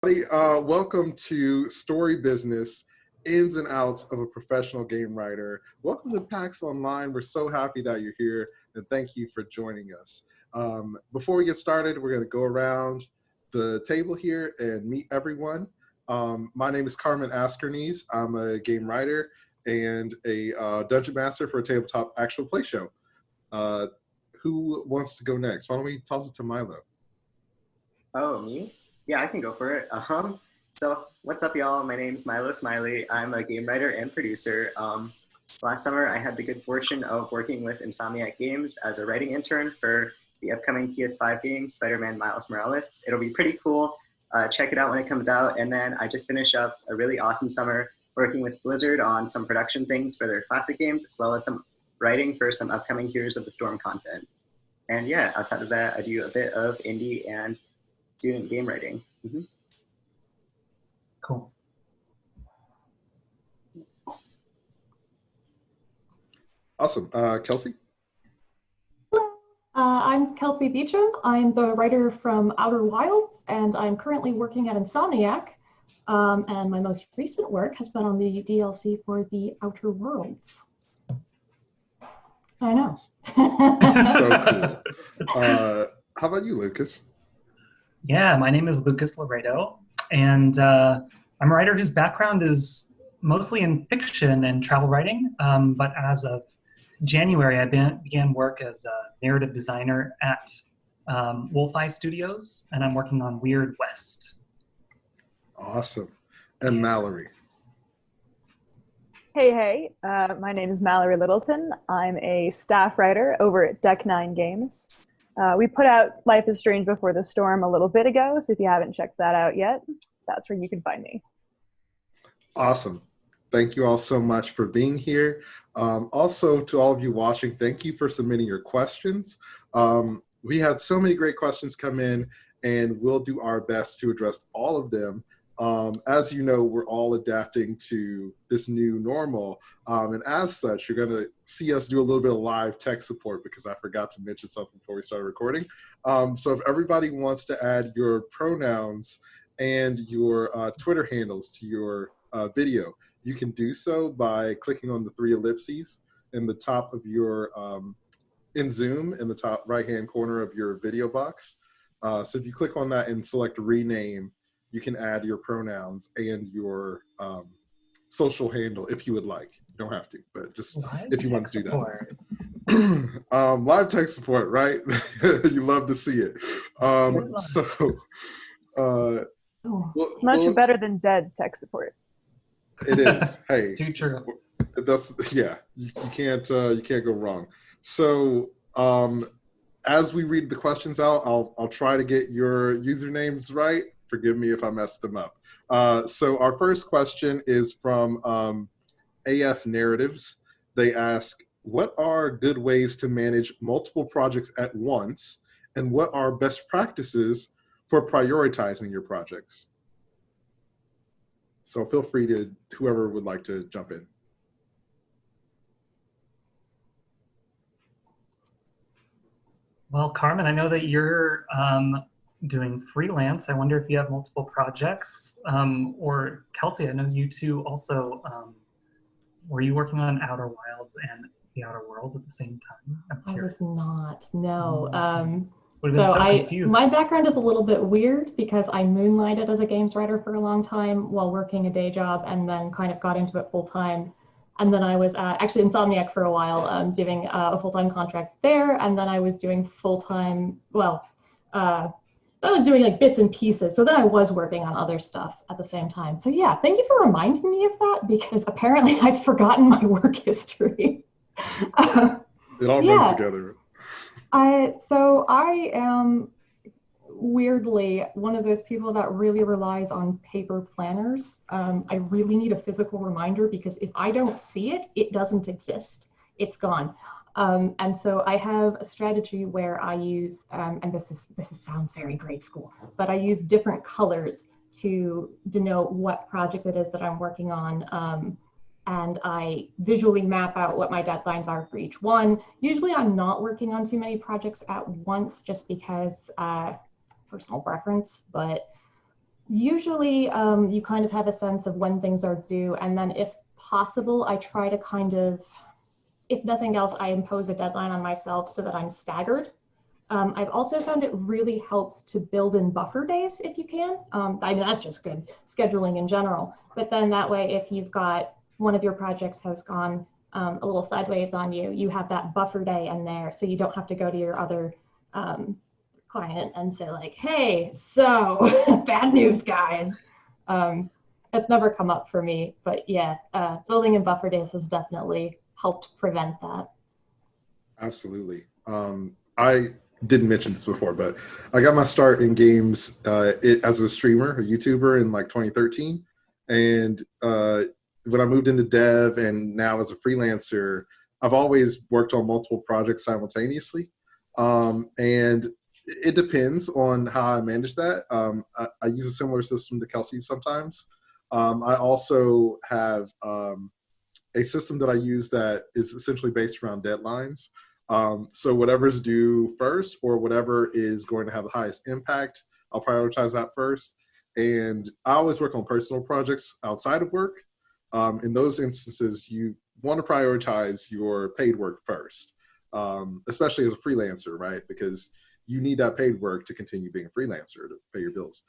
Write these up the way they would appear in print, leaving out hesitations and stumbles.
Welcome to Story Business, Ins and Outs of a Professional Game Writer. Welcome to PAX Online. We're so happy that you're here, and thank you for joining us. Before we get started, we're going to go around the table here and meet everyone. My name is Carmen Askernes. I'm a game writer and a dungeon master for a tabletop actual play show. Who wants to go next? Why don't we toss it to Milo? Oh, me? Yeah, I can go for it. So what's up, y'all? My name's Milo Smiley. I'm a game writer and producer. Last summer, I had the good fortune of working with Insomniac Games as a writing intern for the upcoming PS5 game, Spider-Man Miles Morales. It'll be pretty cool. Check it out when it comes out. And then I just finished up a really awesome summer working with Blizzard on some production things for their classic games, as well as some writing for some upcoming Heroes of the Storm content. And yeah, outside of that, I do a bit of indie and student game writing. Mm-hmm. Cool. Awesome. Kelsey? I'm Kelsey Beecham. I'm the writer from Outer Wilds, and I'm currently working at Insomniac. And my most recent work has been on the DLC for the Outer Worlds. I know. So cool. How about you, Lucas? Yeah, my name is Lucas Laredo, and I'm a writer whose background is mostly in fiction and travel writing, but as of January, I began work as a narrative designer at Wolf Eye Studios, and I'm working on Weird West. Awesome. And Mallory? Hey, my name is Mallory Littleton. I'm a staff writer over at Deck 9 Games. We put out Life is Strange Before the Storm a little bit ago, so if you haven't checked that out yet, that's where you can find me. Awesome. Thank you all so much for being here. Also, to all of you watching, thank you for submitting your questions. We had so many great questions come in, and we'll do our best to address all of them. As you know, we're all adapting to this new normal. And as such, you're going to see us do a little bit of live tech support because I forgot to mention something before we started recording. So if everybody wants to add your pronouns and your Twitter handles to your video, you can do so by clicking on the 3 ellipses in the top of your, in Zoom, in the top right-hand corner of your video box. So if you click on that and select rename, you can add your pronouns and your social handle if you would like. You don't have to, but just live if you want to do that. Live tech support, right? You love to see it. It's much better than dead tech support. It is. Hey, Too true. That's yeah. You can't go wrong. So as we read the questions out, I'll try to get your usernames right. Forgive me if I mess them up. So our first question is from AF Narratives. They ask, what are good ways to manage multiple projects at once? And what are best practices for prioritizing your projects? So feel free to, whoever would like to jump in. Well, Carmen, I know that you're doing freelance. I wonder if you have multiple projects. Or Kelsey, I know you two also, were you working on Outer Wilds and the Outer Worlds at the same time? I was not, no. My background is a little bit weird because I moonlighted as a games writer for a long time while working a day job and then kind of got into it full time. And then I was actually Insomniac for a while, doing a full-time contract there. And then I was doing full-time, I was doing like bits and pieces. So then I was working on other stuff at the same time. So yeah, thank you for reminding me of that because apparently I've forgotten my work history. It all runs together. So I am weirdly one of those people that really relies on paper planners. I really need a physical reminder because if I don't see it, it doesn't exist. It's gone. And so I have a strategy where I use, and this sounds very grade school, but I use different colors to denote what project it is that I'm working on. And I visually map out what my deadlines are for each one. Usually I'm not working on too many projects at once just because personal preference, but Usually you kind of have a sense of when things are due, and then if possible, I try to kind of, if nothing else, I impose a deadline on myself so that I'm staggered. I've also found it really helps to build in buffer days if you can. I mean, that's just good scheduling in general. But then that way, if you've got one of your projects has gone a little sideways on you, you have that buffer day in there, so you don't have to go to your other client and say like, hey, so bad news, guys. It's never come up for me, but yeah, building in buffer days has definitely helped prevent that. Absolutely. I didn't mention this before, but I got my start in games as a streamer, a YouTuber in like 2013. And when I moved into dev and now as a freelancer, I've always worked on multiple projects simultaneously. And it depends on how I manage that. I use a similar system to Kelsey sometimes. I also have a system that I use that is essentially based around deadlines. So whatever's due first or whatever is going to have the highest impact, I'll prioritize that first. And I always work on personal projects outside of work. In those instances, you want to prioritize your paid work first, especially as a freelancer, right? Because you need that paid work to continue being a freelancer to pay your bills.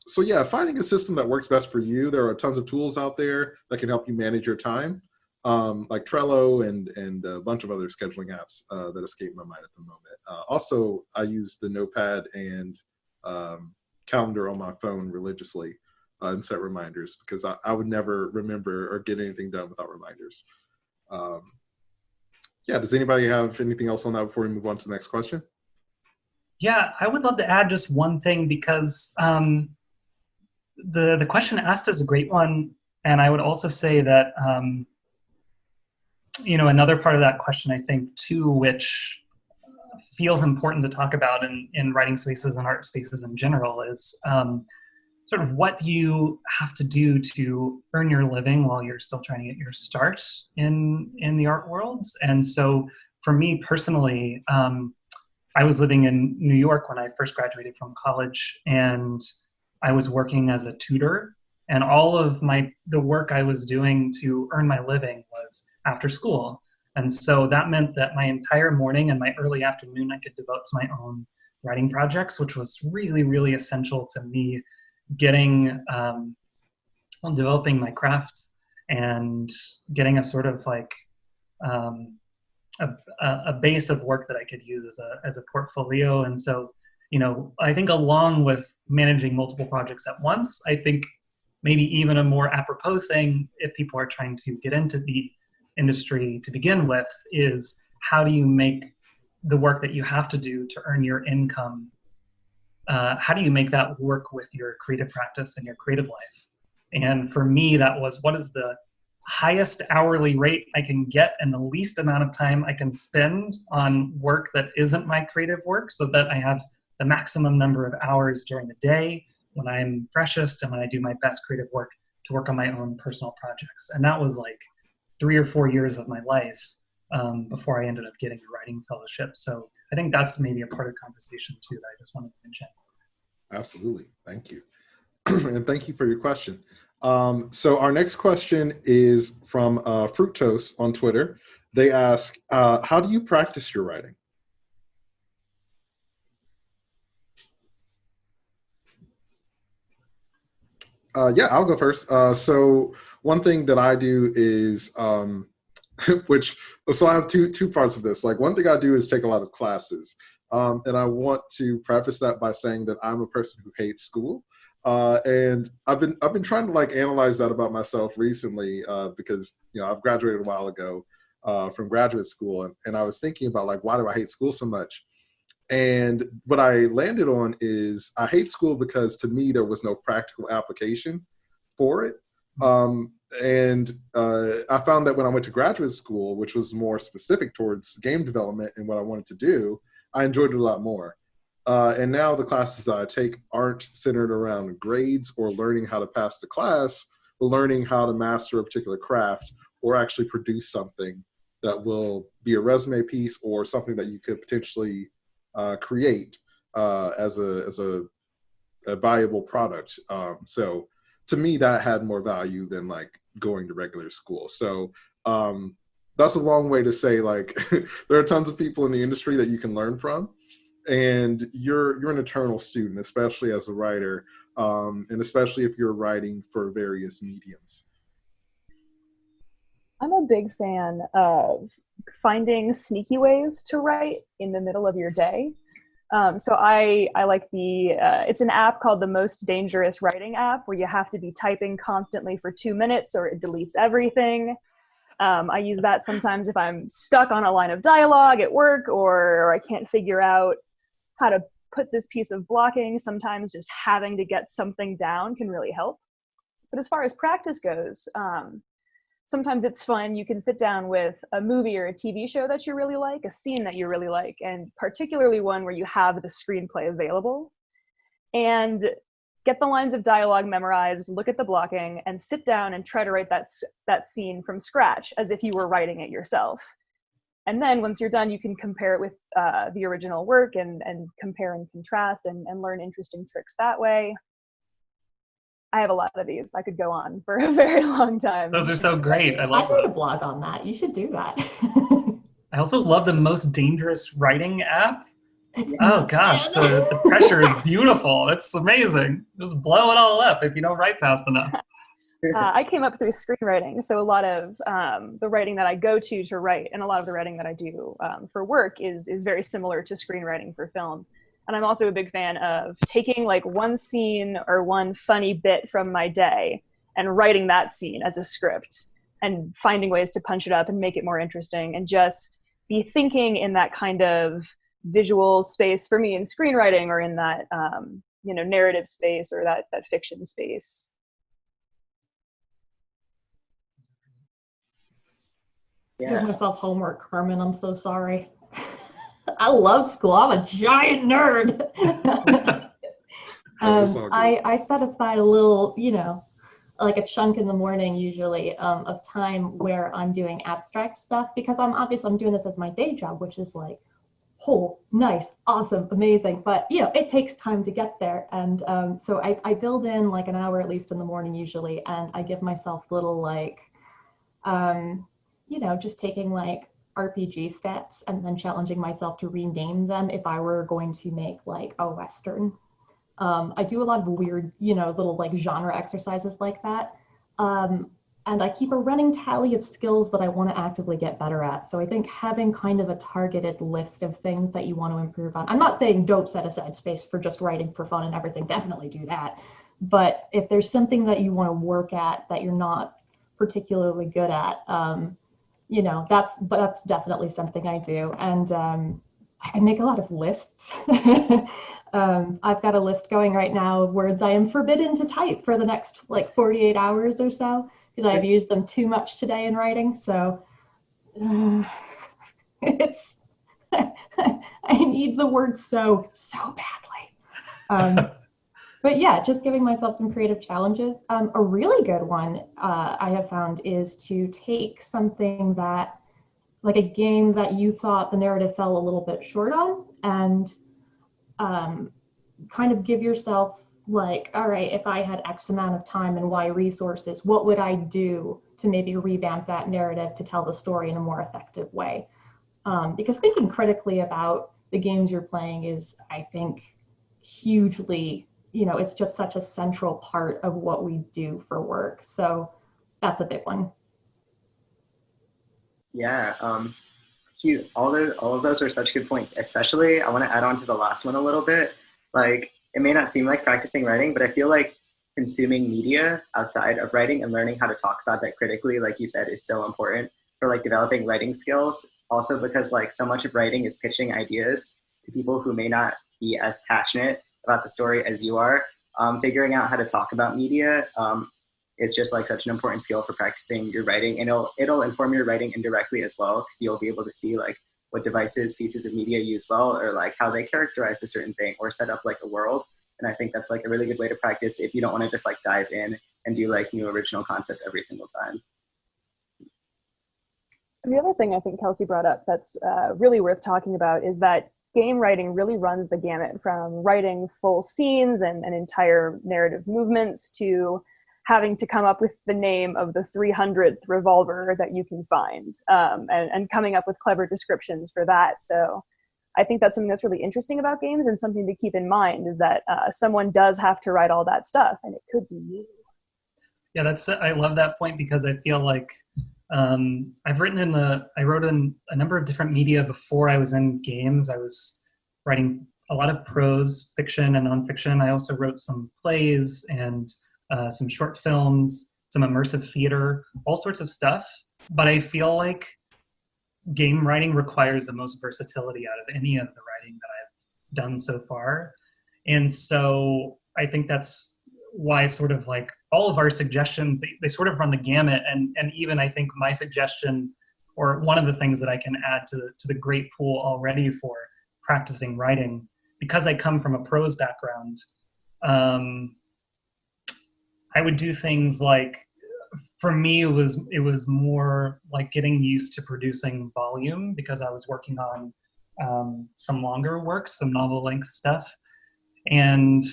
So yeah, finding a system that works best for you. There are tons of tools out there that can help you manage your time, like Trello and a bunch of other scheduling apps that escape my mind at the moment. Also, I use the Notepad and calendar on my phone religiously and set reminders because I would never remember or get anything done without reminders. Yeah, does anybody have anything else on that before we move on to the next question? Yeah, I would love to add just one thing because the question asked is a great one, and I would also say that another part of that question, I think too, which feels important to talk about in writing spaces and art spaces in general, is sort of what you have to do to earn your living while you're still trying to get your start in the art world. And so for me personally, I was living in New York when I first graduated from college, and I was working as a tutor, and all of the work I was doing to earn my living was after school. And so that meant that my entire morning and my early afternoon I could devote to my own writing projects, which was really, really essential to me getting, developing my craft and getting a sort of like a base of work that I could use as a portfolio. And so, I think along with managing multiple projects at once, I think maybe even a more apropos thing if people are trying to get into the industry to begin with is how do you make the work that you have to do to earn your income, how do you make that work with your creative practice and your creative life? And for me, that was what is the highest hourly rate I can get and the least amount of time I can spend on work that isn't my creative work so that I have the maximum number of hours during the day when I'm freshest and when I do my best creative work to work on my own personal projects. And that was like 3 or 4 years of my life before I ended up getting a writing fellowship. So I think that's maybe a part of the conversation too that I just wanted to mention. Absolutely. Thank you. And thank you for your question. So our next question is from Fructose on Twitter. They ask, how do you practice your writing? Yeah, I'll go first. So one thing that I do is, so I have two parts of this. Like one thing I do is take a lot of classes. And I want to preface that by saying that I'm a person who hates school. And I've been trying to like analyze that about myself recently because I've graduated a while ago from graduate school, and I was thinking about like why do I hate school so much? And what I landed on is I hate school because to me there was no practical application for it. And I found that when I went to graduate school, which was more specific towards game development and what I wanted to do, I enjoyed it a lot more. And now the classes that I take aren't centered around grades or learning how to pass the class, but learning how to master a particular craft or actually produce something that will be a resume piece or something that you could potentially create as a a valuable product. So to me, that had more value than like going to regular school. So that's a long way to say, like, there are tons of people in the industry that you can learn from, and you're an eternal student, especially as a writer, and especially if you're writing for various mediums. I'm a big fan of finding sneaky ways to write in the middle of your day. So I like it's an app called the Most Dangerous Writing app, where you have to be typing constantly for 2 minutes or it deletes everything. I use that sometimes if I'm stuck on a line of dialogue at work, or I can't figure out how to put this piece of blocking. Sometimes just having to get something down can really help. But as far as practice goes, sometimes it's fun. You can sit down with a movie or a TV show that you really like, a scene that you really like, and particularly one where you have the screenplay available, and get the lines of dialogue memorized, look at the blocking, and sit down and try to write that scene from scratch as if you were writing it yourself. And then once you're done, you can compare it with the original work and compare and contrast and learn interesting tricks that way. I have a lot of these. I could go on for a very long time. Those are so great. I love I'd read a those. blog on that. You should do that. I also love the Most Dangerous Writing app. It's Oh nuts, gosh, man. the pressure is beautiful. It's amazing. Just blow it all up if you don't write fast enough. I came up through screenwriting, so a lot of the writing that I go to write, and a lot of the writing that I do for work is very similar to screenwriting for film. And I'm also a big fan of taking like one scene or one funny bit from my day and writing that scene as a script and finding ways to punch it up and make it more interesting, and just be thinking in that kind of visual space for me in screenwriting, or in that narrative space, or that fiction space. Give Yeah. myself homework, Carmen. I'm so sorry. I love school. I'm a giant nerd. Oh, it's all good. I set aside a little, like a chunk in the morning usually of time where I'm doing abstract stuff, because I'm doing this as my day job, which is like, oh, nice, awesome, amazing. But it takes time to get there. And so I build in like an hour at least in the morning usually, and I give myself little like, just taking like RPG stats and then challenging myself to rename them if I were going to make like a Western. I do a lot of weird, little like genre exercises like that. And I keep a running tally of skills that I want to actively get better at. So I think having kind of a targeted list of things that you want to improve on. I'm not saying don't set aside space for just writing for fun and everything. Definitely do that. But if there's something that you want to work at that you're not particularly good at, that's definitely something I do. And I make a lot of lists. I've got a list going right now of words I am forbidden to type for the next like 48 hours or so, because I've used them too much today in writing. So it's I need the word so badly. But yeah, just giving myself some creative challenges. A really good one I have found is to take something that, like a game that you thought the narrative fell a little bit short on, and kind of give yourself like, all right, if I had X amount of time and Y resources, what would I do to maybe revamp that narrative to tell the story in a more effective way? Because thinking critically about the games you're playing is, I think, hugely, it's just such a central part of what we do for work. So that's a big one. Yeah, cute. All of those are such good points. Especially, I want to add on to the last one a little bit. Like, it may not seem like practicing writing, but I feel like consuming media outside of writing and learning how to talk about that critically, like you said, is so important for like developing writing skills. Also, because like so much of writing is pitching ideas to people who may not be as passionate about the story as you are. Figuring out how to talk about media is just like such an important skill for practicing your writing, and it'll inform your writing indirectly as well, because you'll be able to see like what devices, pieces of media use well, or like how they characterize a certain thing or set up like a world. And I think that's like a really good way to practice if you don't want to just like dive in and do like new original concept every single time. And the other thing I think Kelsey brought up that's really worth talking about is that game writing really runs the gamut, from writing full scenes and entire narrative movements to having to come up with the name of the 300th revolver that you can find, and coming up with clever descriptions for that. So I think that's something that's really interesting about games, and something to keep in mind is that someone does have to write all that stuff, and it could be you. Yeah, I love that point, because I feel like I wrote in a number of different media before I was in games. I was writing a lot of prose, fiction, and nonfiction. I also wrote some plays and some short films, some immersive theater, all sorts of stuff. But I feel like game writing requires the most versatility out of any of the writing that I've done so far. And so I think that's why sort of like all of our suggestions, they sort of run the gamut. And even I think my suggestion, or one of the things that I can add to the great pool already for practicing writing, because I come from a prose background, I would do things like, for me, it was more like getting used to producing volume, because I was working on some longer works, some novel length stuff. And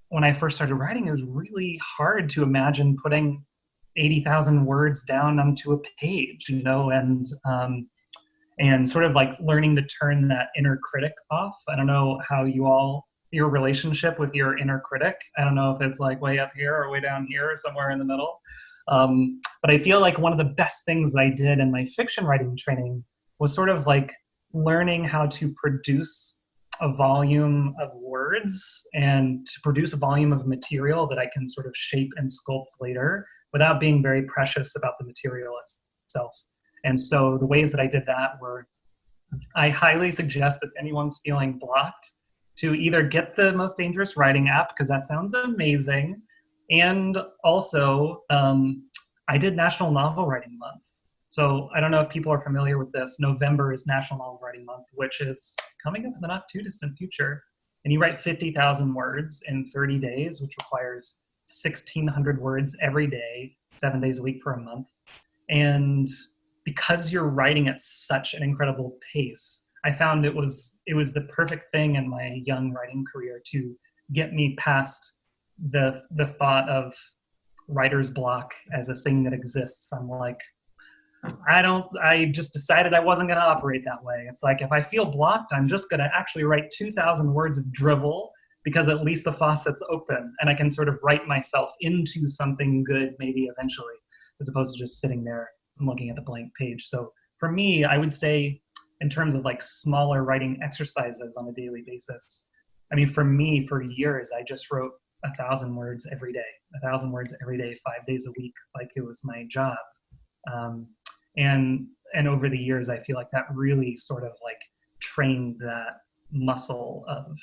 when I first started writing, it was really hard to imagine putting 80,000 words down onto a page, and sort of like learning to turn that inner critic off. I don't know how your relationship with your inner critic, I don't know if it's like way up here or way down here or somewhere in the middle. But I feel like one of the best things I did in my fiction writing training was sort of like learning how to produce a volume of words and to produce a volume of material that I can sort of shape and sculpt later without being very precious about the material itself. And so the ways that I did that were, I highly suggest, if anyone's feeling blocked, to either get the Most Dangerous Writing app, because that sounds amazing. And also, I did National Novel Writing Month. So I don't know if people are familiar with this. November is National Novel Writing Month, which is coming up in the not too distant future. And you write 50,000 words in 30 days, which requires 1,600 words every day, 7 days a week for a month. And because you're writing at such an incredible pace, I found it was the perfect thing in my young writing career to get me past the thought of writer's block as a thing that exists. I'm like, I just decided I wasn't going to operate that way. It's like, if I feel blocked, I'm just going to actually write 2,000 words of drivel, because at least the faucet's open and I can sort of write myself into something good maybe eventually, as opposed to just sitting there and looking at the blank page. So for me, I would say, in terms of like smaller writing exercises on a daily basis, I mean, for me, for years, I just wrote 1,000 words every day, 1,000 words every day, 5 days a week, like it was my job. And over the years, I feel like that really sort of like trained that muscle of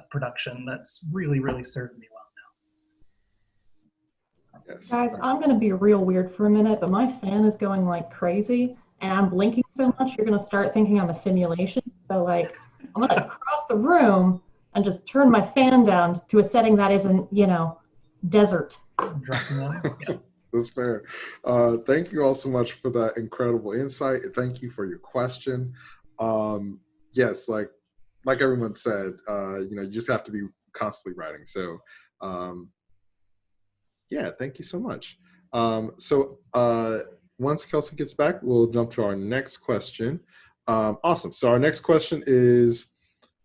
production that's really, really served me well now. Yes. Guys, I'm going to be real weird for a minute, but my fan is going like crazy and I'm blinking so much, you're going to start thinking I'm a simulation. So like, I'm going to cross the room and just turn my fan down to a setting that isn't, desert. Yeah. That's fair. Thank you all so much for that incredible insight. Thank you for your question. Yes, like everyone said, you just have to be constantly writing. So yeah, thank you so much. Once Kelsey gets back, we'll jump to our next question. Awesome. So our next question is,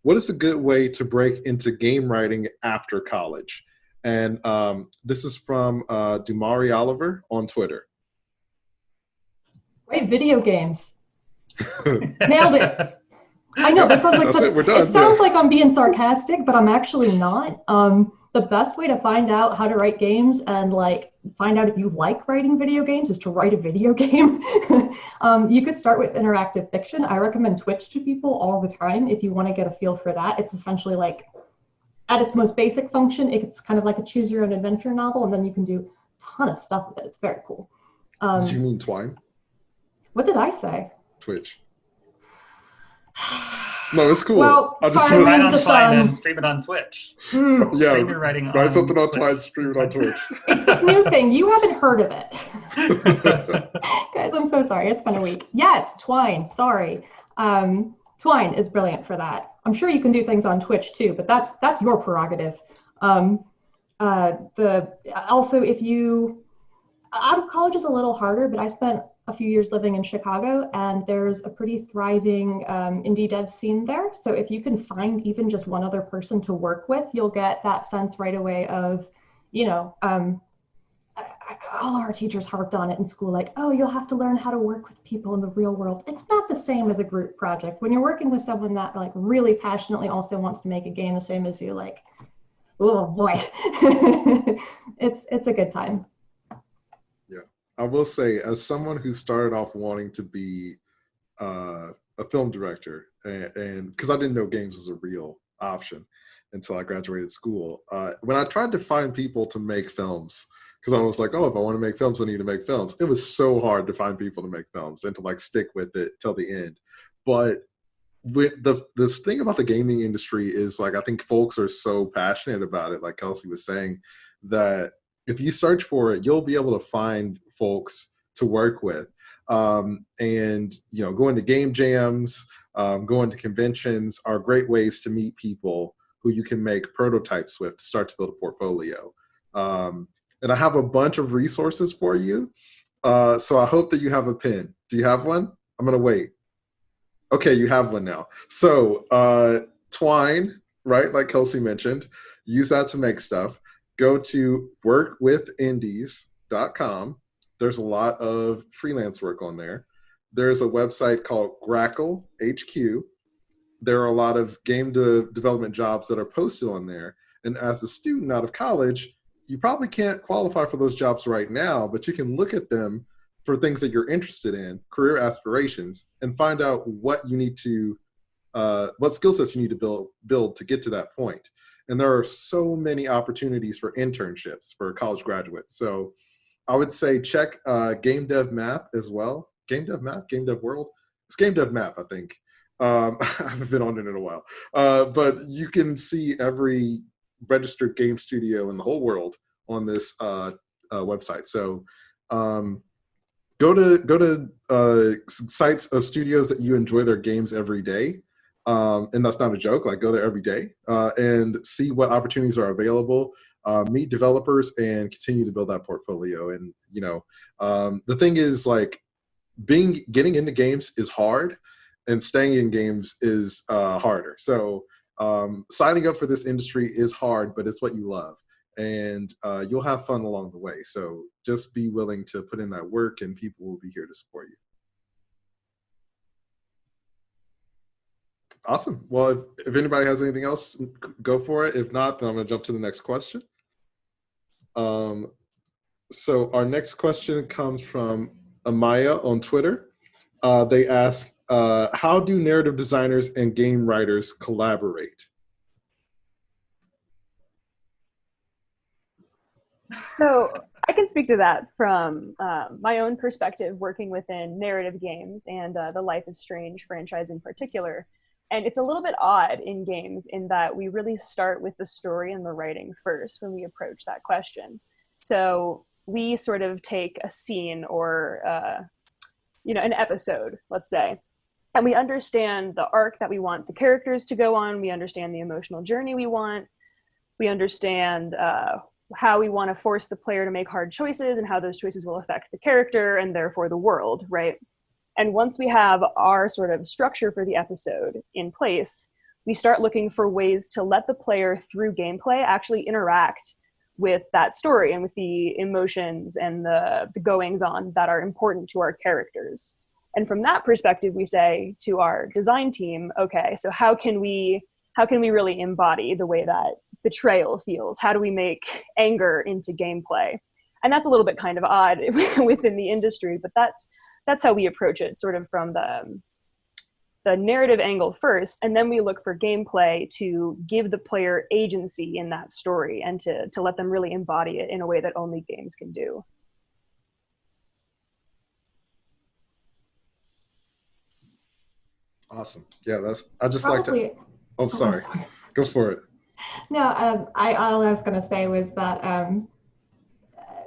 what is a good way to break into game writing after college? And this is from Dumari Oliver on Twitter. Great video games. Nailed it. I know that sounds like it sounds like I'm being sarcastic, but I'm actually not. The best way to find out how to write games and like find out if you like writing video games is to write a video game. You could start with interactive fiction. I recommend Twitch to people all the time if you want to get a feel for that. It's essentially like, at its most basic function, it's kind of like a choose your own adventure novel, and then you can do a ton of stuff with it. It's very cool. Did you mean Twine? What did I say? Twitch. No, it's cool. Well, I'll just write on Twine and stream it on Twitch. Yeah, stream your writing write something on Twine, stream it on Twitch. It's this new thing. You haven't heard of it. Guys, I'm so sorry. It's been a week. Yes, Twine. Sorry. Twine is brilliant for that. I'm sure you can do things on Twitch too, but that's your prerogative. Also, if you, out of college is a little harder, but I spent a few years living in Chicago, and there's a pretty thriving indie dev scene there. So if you can find even just one other person to work with, you'll get that sense right away of, all our teachers harped on it in school, like, oh, you'll have to learn how to work with people in the real world. It's not the same as a group project. When you're working with someone that like really passionately also wants to make a game the same as you, like, oh boy, it's a good time. Yeah, I will say, as someone who started off wanting to be a film director, and because I didn't know games was a real option until I graduated school, when I tried to find people to make films, because I was like, oh, if I want to make films, I need to make films. It was so hard to find people to make films and to like stick with it till the end. But with this thing about the gaming industry is, like, I think folks are so passionate about it, like Kelsey was saying, that if you search for it, you'll be able to find folks to work with. And, going to game jams, going to conventions are great ways to meet people who you can make prototypes with to start to build a portfolio. And I have a bunch of resources for you. So I hope that you have a pen. Do you have one? I'm going to wait. Okay, you have one now. So Twine, right, like Kelsey mentioned, use that to make stuff. Go to workwithindies.com. There's a lot of freelance work on there. There's a website called Grackle HQ. There are a lot of game development jobs that are posted on there. And as a student out of college, you probably can't qualify for those jobs right now, but you can look at them for things that you're interested in, career aspirations, and find out what you need to, what skill sets you need to build to get to that point. And there are so many opportunities for internships for college graduates. So I would say check Game Dev Map as well. Game Dev Map, Game Dev World. It's Game Dev Map, I think. I haven't been on it in a while. But you can see every registered game studio in the whole world on this website. So go to sites of studios that you enjoy their games every day. And that's not a joke, like go there every day and see what opportunities are available, meet developers and continue to build that portfolio. And, the thing is, like, getting into games is hard and staying in games is harder. So signing up for this industry is hard, but it's what you love. And you'll have fun along the way. So just be willing to put in that work and people will be here to support you. Awesome. Well, if anybody has anything else, go for it. If not, then I'm going to jump to the next question. So our next question comes from Amaya on Twitter. They ask, how do narrative designers and game writers collaborate? So I can speak to that from my own perspective, working within narrative games and the Life is Strange franchise in particular. And it's a little bit odd in games in that we really start with the story and the writing first when we approach that question. So we sort of take a scene or an episode, let's say, and we understand the arc that we want the characters to go on. We understand the emotional journey we want. We understand how we want to force the player to make hard choices and how those choices will affect the character and therefore the world, right? And once we have our sort of structure for the episode in place, we start looking for ways to let the player through gameplay actually interact with that story and with the emotions and the goings on that are important to our characters. And from that perspective, we say to our design team, okay, so how can we really embody the way that betrayal feels? How do we make anger into gameplay? And that's a little bit kind of odd within the industry, but that's how we approach it, sort of from the narrative angle first, and then we look for gameplay to give the player agency in that story and to let them really embody it in a way that only games can do. Awesome. Yeah, I just Probably, like to. Oh, sorry. Go for it. No, all I was going to say was that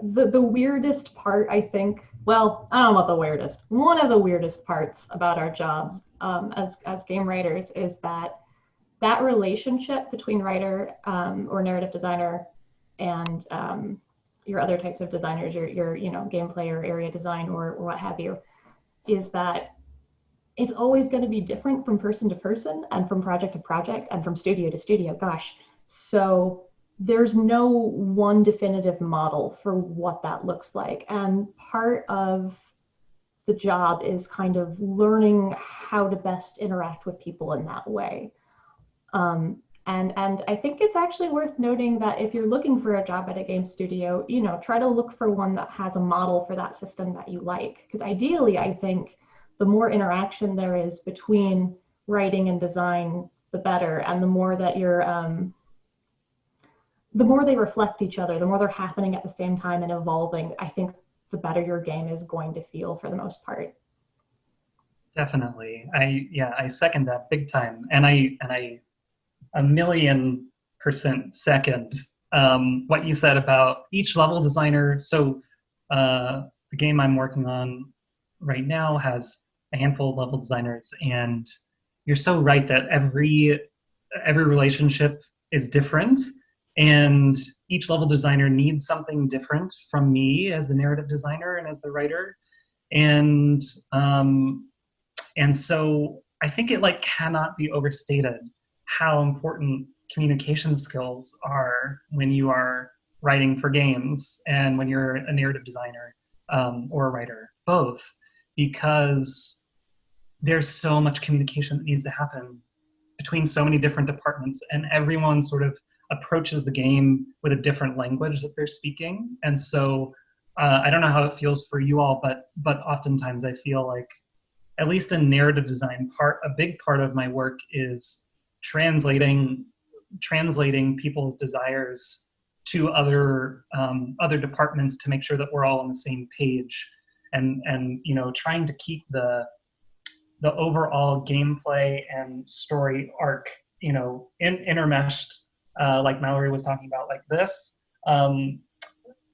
the weirdest part, I think, well, I don't know about the weirdest. One of the weirdest parts about our jobs as game writers is that relationship between writer or narrative designer and your other types of designers, your gameplay or area design or what have you, is that it's always going to be different from person to person and from project to project and from studio to studio. Gosh, so there's no one definitive model for what that looks like. And part of the job is kind of learning how to best interact with people in that way. And I think it's actually worth noting that if you're looking for a job at a game studio, try to look for one that has a model for that system that you like. Because ideally, I think the more interaction there is between writing and design, the better. And the more that the more they reflect each other, the more they're happening at the same time and evolving, I think the better your game is going to feel for the most part. Definitely. I second that big time. And I 1,000,000% second what you said about each level designer. So the game I'm working on right now has a handful of level designers, and you're so right that every relationship is different, and each level designer needs something different from me as the narrative designer and as the writer, and so I think it cannot be overstated how important communication skills are when you are writing for games and when you're a narrative designer or a writer, both, because there's so much communication that needs to happen between so many different departments, and everyone sort of approaches the game with a different language that they're speaking. And so I don't know how it feels for you all, but oftentimes I feel like, at least in narrative design, a big part of my work is translating people's desires to other departments to make sure that we're all on the same page, and trying to keep the overall gameplay and story arc intermeshed, like Mallory was talking about, like this,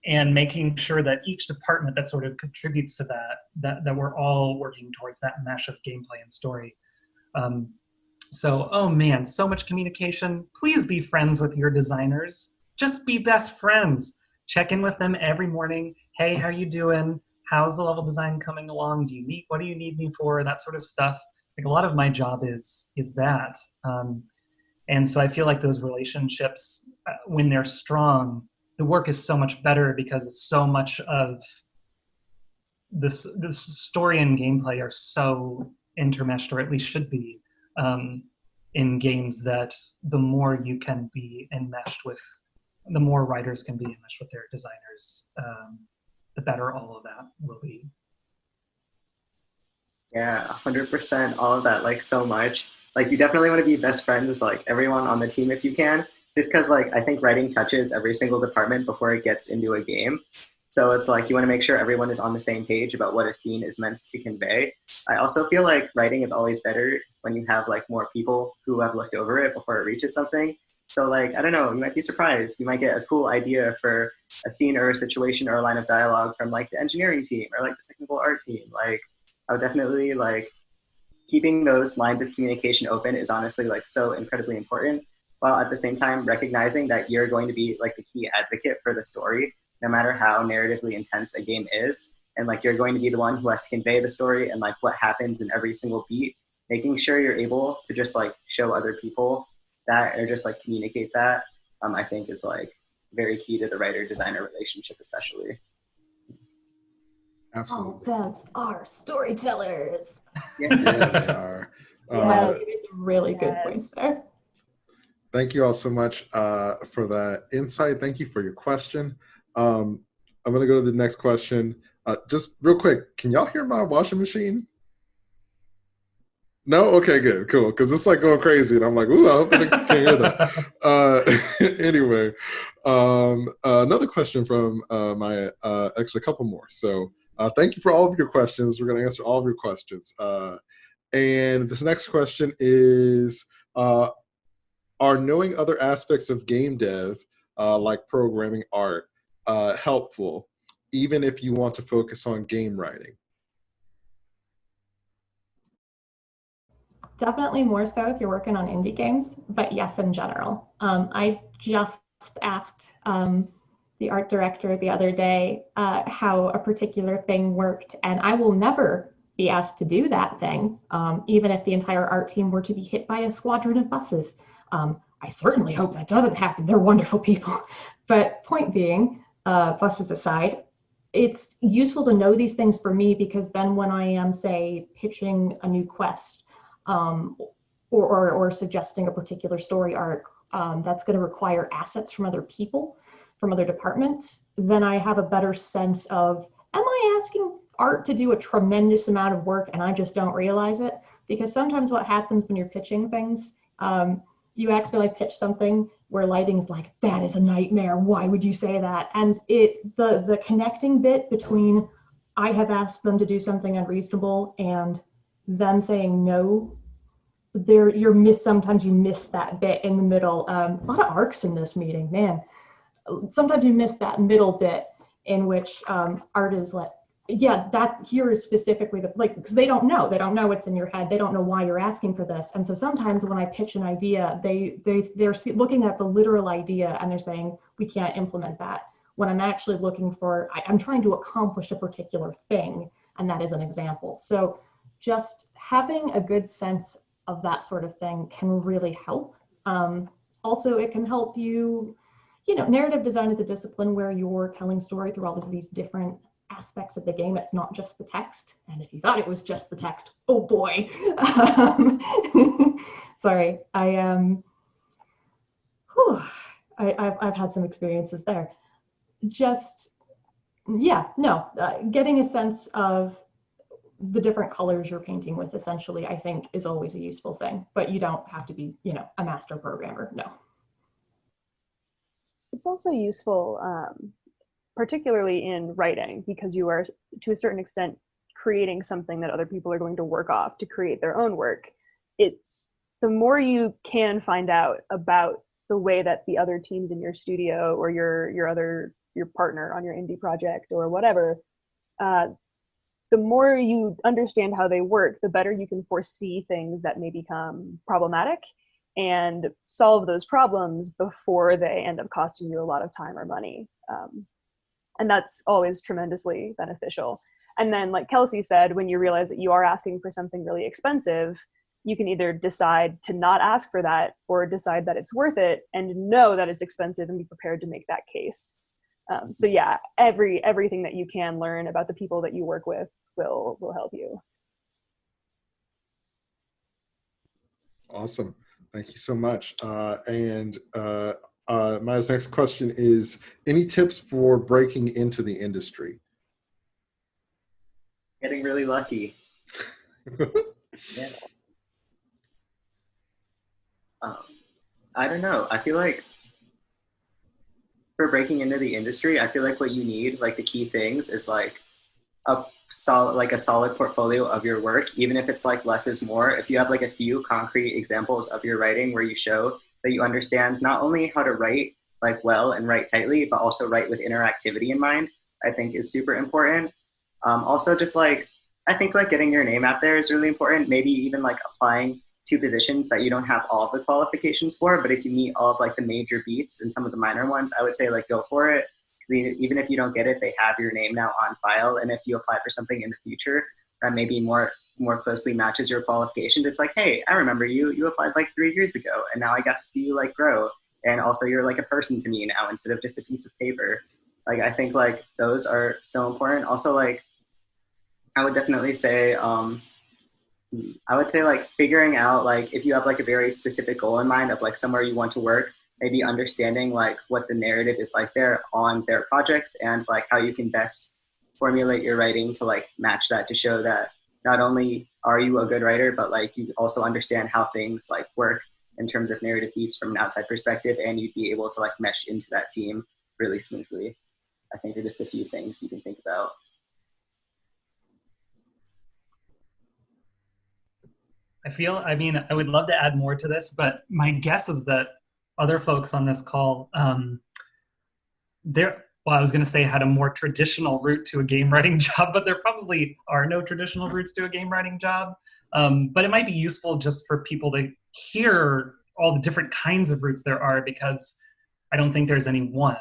and making sure that each department that sort of contributes to that we're all working towards that mesh of gameplay and story. So, oh man, so much communication. Please be friends with your designers. Just be best friends. Check in with them every morning. Hey, how you doing? How's the level design coming along? What do you need me for? That sort of stuff. Like, a lot of my job is that. And so I feel like those relationships, when they're strong, the work is so much better, because so much of this story and gameplay are so intermeshed, or at least should be, in games, that the more you can be enmeshed with, the more writers can be enmeshed with their designers, the better all of that will be. Yeah, 100%. All of that, so much. You definitely want to be best friends with everyone on the team if you can, just because I think writing touches every single department before it gets into a game. So it's you want to make sure everyone is on the same page about what a scene is meant to convey. I also feel like writing is always better when you have more people who have looked over it before it reaches something. So I don't know, you might be surprised. You might get a cool idea for a scene or a situation or a line of dialogue from the engineering team or the technical art team. I would definitely keeping those lines of communication open is honestly so incredibly important, while at the same time recognizing that you're going to be the key advocate for the story, no matter how narratively intense a game is. And you're going to be the one who has to convey the story and what happens in every single beat, making sure you're able to just show other people that, or just communicate that, I think is very key to the writer-designer relationship, especially. Absolutely. All devs are storytellers. Yeah, they are. Yes, really good points there. Thank you all so much for that insight. Thank you for your question. I'm going to go to the next question. Just real quick, can y'all hear my washing machine? No? Okay, good, cool. Because it's going crazy, and I'm ooh, I hope they can't hear that. Anyway, another question from my, actually a couple more. So thank you for all of your questions. We're going to answer all of your questions. And this next question is, are knowing other aspects of game dev, like programming, art, helpful, even if you want to focus on game writing? Definitely more so if you're working on indie games, but yes, in general. I just asked the art director the other day how a particular thing worked, and I will never be asked to do that thing, even if the entire art team were to be hit by a squadron of buses. I certainly hope that doesn't happen. They're wonderful people. But point being, buses aside, it's useful to know these things for me, because then when I am, say, pitching a new quest, or suggesting a particular story arc that's going to require assets from other people, from other departments, then I have a better sense of, am I asking art to do a tremendous amount of work and I just don't realize it? Because sometimes what happens when you're pitching things, you accidentally pitch something where lighting is like, that is a nightmare, why would you say that? And the connecting bit between I have asked them to do something unreasonable and them saying no, sometimes you miss that bit in the middle. A lot of arcs in this meeting, man. Sometimes you miss that middle bit in which art is like, yeah, that here is specifically because they don't know what's in your head. They don't know why you're asking for this. And so sometimes when I pitch an idea, they're looking at the literal idea and they're saying, we can't implement that. When I'm actually looking for, I'm trying to accomplish a particular thing. And that is an example. So just having a good sense of that sort of thing can really help. Also, it can help you, narrative design is a discipline where you're telling story through all of these different aspects of the game. It's not just the text. And if you thought it was just the text, oh boy. Sorry, I've had some experiences there. Just, getting a sense of the different colors you're painting with, essentially, I think is always a useful thing, but you don't have to be, a master programmer, no. It's also useful, particularly in writing, because you are, to a certain extent, creating something that other people are going to work off to create their own work. It's the more you can find out about the way that the other teams in your studio or your partner on your indie project or whatever, the more you understand how they work, the better you can foresee things that may become problematic and solve those problems before they end up costing you a lot of time or money. And that's always tremendously beneficial. And then, like Kelsey said, when you realize that you are asking for something really expensive, you can either decide to not ask for that or decide that it's worth it and know that it's expensive and be prepared to make that case. So yeah, everything that you can learn about the people that you work with will help you. Awesome. Thank you so much. My next question is, any tips for breaking into the industry? Getting really lucky. Yeah. I don't know. I feel like for breaking into the industry, I feel like what you need, like the key things, is like a solid portfolio of your work, even if it's like less is more. If you have like a few concrete examples of your writing where you show that you understand not only how to write like well and write tightly, but also write with interactivity in mind, I think is super important. Also just like, I think like getting your name out there is really important. Maybe even like applying to positions that you don't have all of the qualifications for, but if you meet all of like the major beats and some of the minor ones, I would say like go for it. Because even if you don't get it, they have your name now on file. And if you apply for something in the future that maybe more closely matches your qualifications, it's like, hey, I remember you applied like 3 years ago, and now I got to see you like grow. And also you're like a person to me now instead of just a piece of paper. Like, I think like those are so important. Also, like, I would definitely say, like figuring out like if you have like a very specific goal in mind of like somewhere you want to work, maybe understanding like what the narrative is like there on their projects and like how you can best formulate your writing to like match that, to show that not only are you a good writer, but like you also understand how things like work in terms of narrative beats from an outside perspective, and you'd be able to like mesh into that team really smoothly. I think are just a few things you can think about. I would love to add more to this, but my guess is that other folks on this call, I was going to say had a more traditional route to a game writing job, but there probably are no traditional routes to a game writing job. But it might be useful just for people to hear all the different kinds of routes there are, because I don't think there's any one.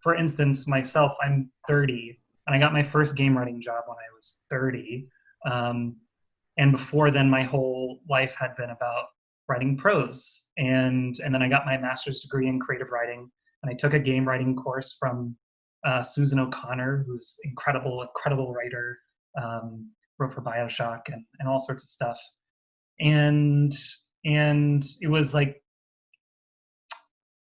For instance, myself, I'm 30, and I got my first game writing job when I was 30. And before then, my whole life had been about writing prose. And then I got my master's degree in creative writing, and I took a game writing course from Susan O'Connor, who's incredible writer, wrote for BioShock and all sorts of stuff. And it was like,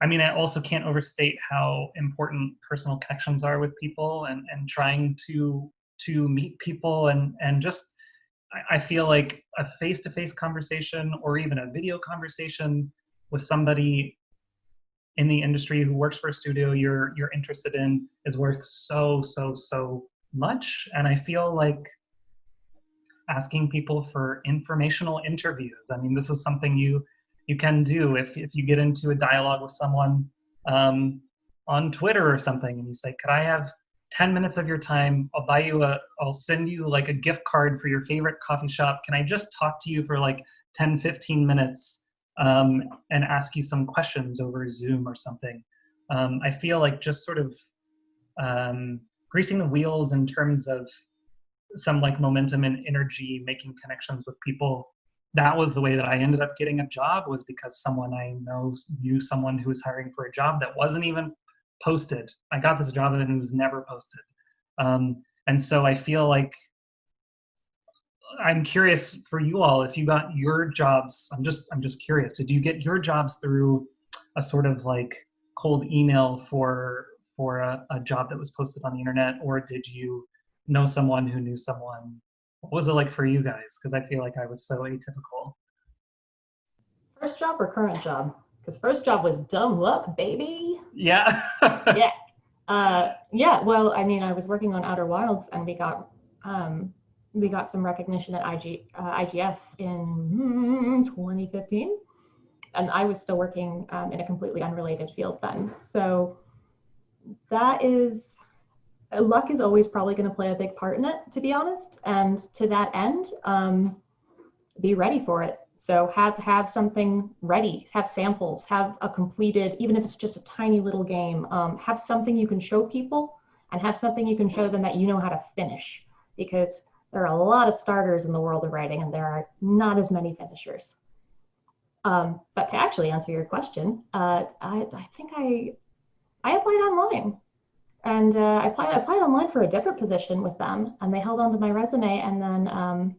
I mean, I also can't overstate how important personal connections are with people, and trying to meet people, and just, I feel like a face-to-face conversation or even a video conversation with somebody in the industry who works for a studio you're interested in is worth so much. And I feel like asking people for informational interviews, I mean, this is something you can do if you get into a dialogue with someone on Twitter or something, and you say, could I have 10 minutes of your time? I'll send you like a gift card for your favorite coffee shop. Can I just talk to you for like 10, 15 minutes and ask you some questions over Zoom or something? I feel like just sort of greasing the wheels in terms of some like momentum and energy, making connections with people. That was the way that I ended up getting a job, was because someone I knew someone who was hiring for a job that wasn't even posted. I got this job and it was never posted. And so I feel like, I'm curious for you all, if you got your jobs, I'm just curious, did you get your jobs through a sort of like cold email for a job that was posted on the internet, or did you know someone who knew someone? What was it like for you guys? Because I feel like I was so atypical. First job or current job? Because first job was dumb luck, baby. Yeah. Yeah. Yeah. Well, I mean, I was working on Outer Wilds, and we got some recognition at IGF in 2015, and I was still working in a completely unrelated field then. So that is, luck is always probably going to play a big part in it, to be honest. And to that end, be ready for it. So have something ready, have samples, have a completed, even if it's just a tiny little game, have something you can show people, and have something you can show them that you know how to finish, because there are a lot of starters in the world of writing, and there are not as many finishers. But to actually answer your question, I think I applied online. And I applied online for a different position with them, and they held on to my resume. And then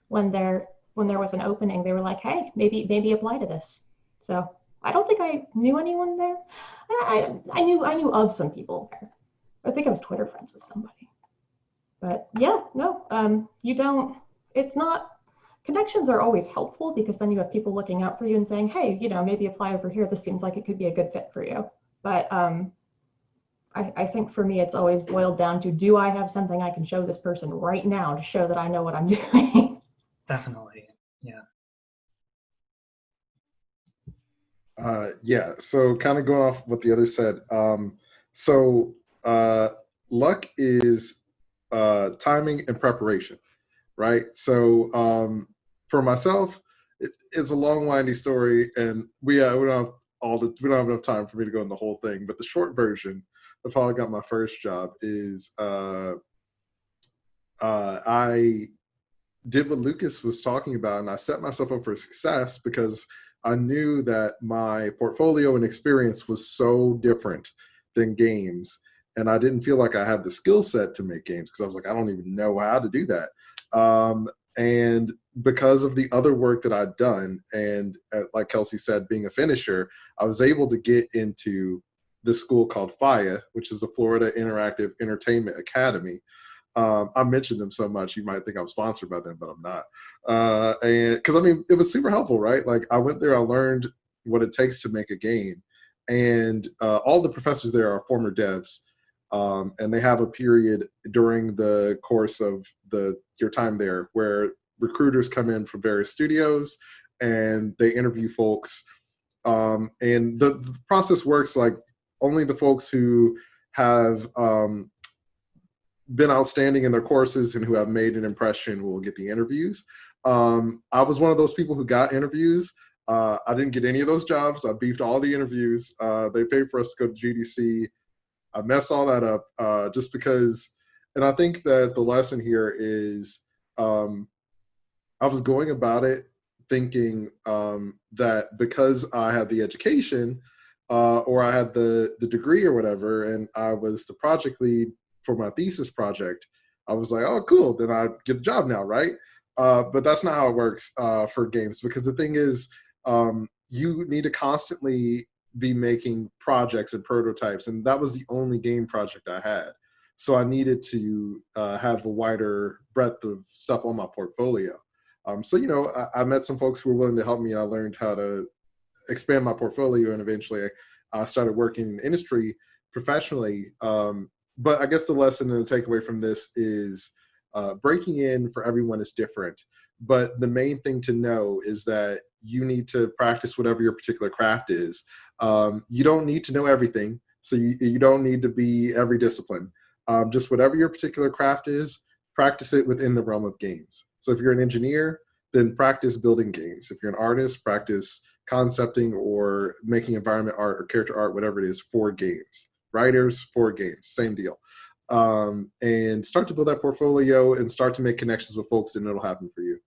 when there was an opening, they were like, "Hey, maybe apply to this." So I don't think I knew anyone there. I knew of some people there. I think I was Twitter friends with somebody. But yeah, no, you don't. It's not. Connections are always helpful, because then you have people looking out for you and saying, "Hey, maybe apply over here. This seems like it could be a good fit for you." But I think for me, it's always boiled down to, do I have something I can show this person right now to show that I know what I'm doing? Definitely. Yeah. Yeah, so kind of going off what the other said. Luck is timing and preparation, right? So for myself, it's a long, windy story, and we don't have enough time for me to go in the whole thing. But the short version of how I got my first job is I did what Lucas was talking about, and I set myself up for success because I knew that my portfolio and experience was so different than games, and I didn't feel like I had the skill set to make games, because I was like, I don't even know how to do that. And because of the other work that I'd done, and like Kelsey said, being a finisher, I was able to get into this school called FIA, which is the Florida Interactive Entertainment Academy. I mentioned them so much, you might think I'm sponsored by them, but I'm not. And because I mean, it was super helpful, right? Like, I went there, I learned what it takes to make a game, and all the professors there are former devs, and they have a period during the course of your time there where recruiters come in from various studios and they interview folks. And the process works like only the folks who have been outstanding in their courses and who have made an impression will get the interviews. I was one of those people who got interviews. I didn't get any of those jobs. I beefed all the interviews. They paid for us to go to GDC. I messed all that up just because, and I think that the lesson here is I was going about it thinking that because I had the education or I had the degree or whatever, and I was the project lead for my thesis project, I was like, oh, cool, then I get the job now, right? But that's not how it works for games, because the thing is, you need to constantly be making projects and prototypes, and that was the only game project I had. So I needed to have a wider breadth of stuff on my portfolio. So, you know, I met some folks who were willing to help me, and I learned how to expand my portfolio, and eventually I started working in the industry professionally. But I guess the lesson and the takeaway from this is breaking in for everyone is different. But the main thing to know is that you need to practice whatever your particular craft is. You don't need to know everything, so you don't need to be every discipline. Just whatever your particular craft is, practice it within the realm of games. So if you're an engineer, then practice building games. If you're an artist, practice concepting or making environment art or character art, whatever it is, for games. Writers, for games, same deal. And start to build that portfolio and start to make connections with folks, and it'll happen for you.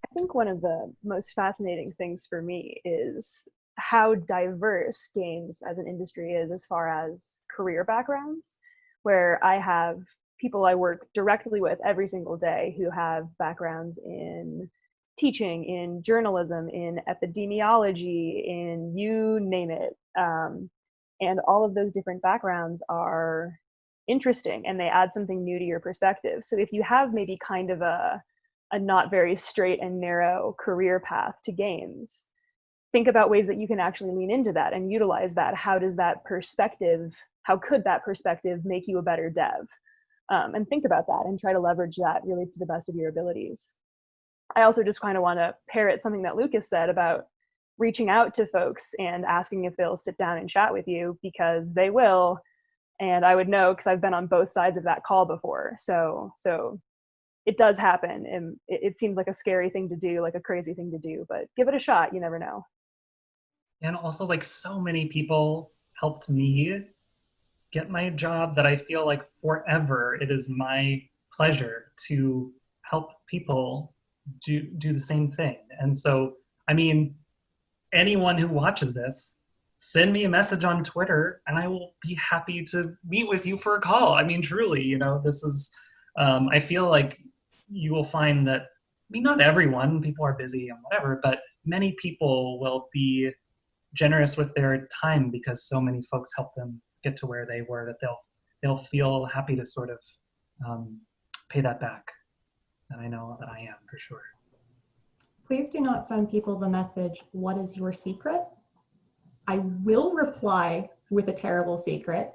I think one of the most fascinating things for me is how diverse games as an industry is as far as career backgrounds, where I have people I work directly with every single day who have backgrounds in teaching, in journalism, in epidemiology, in you name it. And all of those different backgrounds are interesting and they add something new to your perspective. So if you have maybe kind of a not very straight and narrow career path to games, think about ways that you can actually lean into that and utilize that. How could that perspective make you a better dev? And think about that and try to leverage that really to the best of your abilities. I also just kind of want to parrot something that Lucas said about reaching out to folks and asking if they'll sit down and chat with you, because they will. And I would know because I've been on both sides of that call before. So it does happen. And it seems like a scary thing to do, like a crazy thing to do, but give it a shot. You never know. And also, like, so many people helped me get my job that I feel like forever it is my pleasure to help people do the same thing. And so, I mean, anyone who watches this, send me a message on Twitter and I will be happy to meet with you for a call. I mean, truly, you know, this is, I feel like you will find that, I mean, not everyone, people are busy and whatever, but many people will be generous with their time because so many folks helped them get to where they were, that they'll feel happy to sort of pay that back. And I know that I am, for sure. Please do not send people the message, "What is your secret?" I will reply with a terrible secret.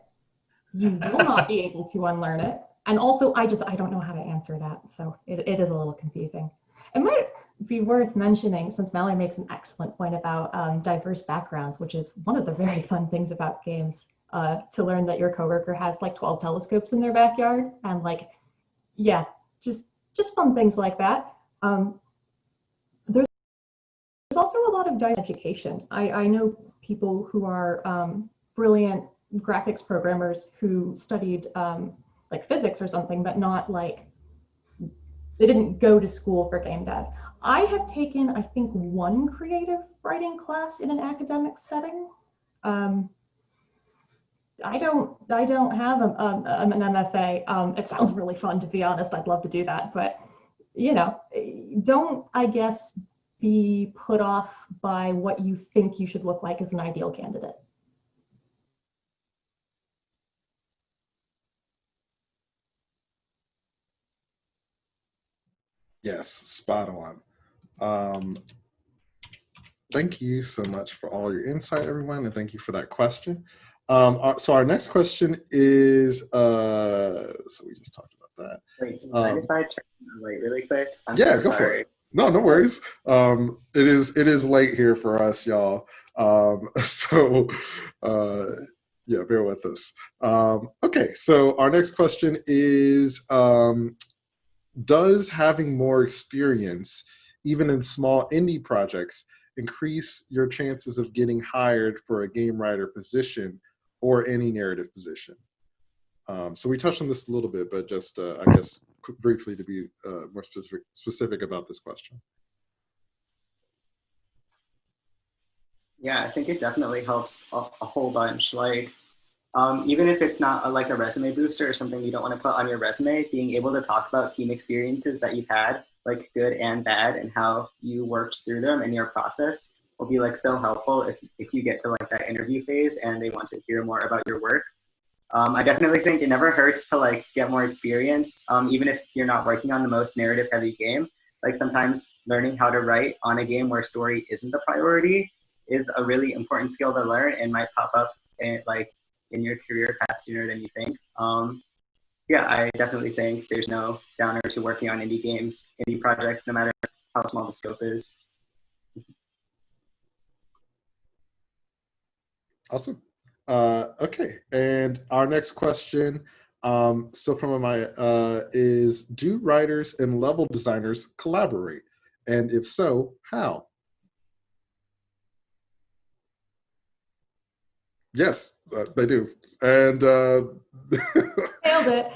You will not be able to unlearn it. And also, I don't know how to answer that. So it is a little confusing. It might be worth mentioning, since Mallory makes an excellent point about diverse backgrounds, which is one of the very fun things about games, to learn that your coworker has like 12 telescopes in their backyard. And like, yeah, just fun things like that. There's also a lot of education. I know people who are brilliant graphics programmers who studied like physics or something, but not like, they didn't go to school for game dev. I have taken, I think, one creative writing class in an academic setting. I don't have an MFA. It sounds really fun, to be honest. I'd love to do that, but you know, don't, I guess, be put off by what you think you should look like as an ideal candidate. Yes, spot on. Thank you so much for all your insight, everyone, and thank you for that question. So our next question is, so we just talked about that. Wait, do you mind if I turn the light really quick? I'm yeah, so go sorry. for it. No worries. It is late here for us, y'all. So Yeah, bear with us. Okay, so our next question is, does having more experience, even in small indie projects, increase your chances of getting hired for a game writer position or any narrative position? So we touched on this a little bit, but just I guess briefly to be more specific about this question. Yeah, I think it definitely helps a whole bunch. Like, even if it's not like a resume booster or something you don't want to put on your resume, being able to talk about team experiences that you've had, like good and bad, and how you worked through them and your process will be like so helpful if you get to like that interview phase and they want to hear more about your work. I definitely think it never hurts to like get more experience, even if you're not working on the most narrative heavy game. Like sometimes learning how to write on a game where story isn't the priority is a really important skill to learn and might pop up in your career path sooner than you think. Yeah, I definitely think there's no downer to working on indie games, indie projects, no matter how small the scope is. Awesome. Okay, and our next question, still from my, is do writers and level designers collaborate? And if so, how? Yes, they do. And Nailed it.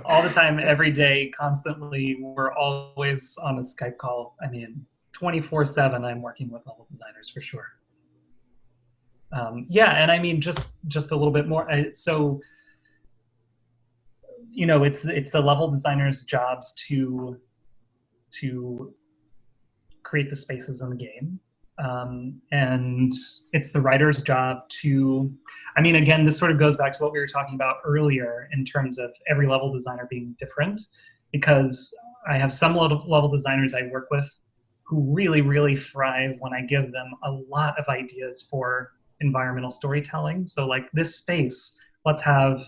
All the time, every day, constantly. We're always on a Skype call. I mean, 24/7. I'm working with level designers for sure. Yeah, and I mean, just a little bit more. So, you know, it's the level designers' jobs to create the spaces in the game, and it's the writer's job to. I mean, again, this sort of goes back to what we were talking about earlier in terms of every level designer being different, because I have some level designers I work with who really, really thrive when I give them a lot of ideas for environmental storytelling. So like this space, let's have,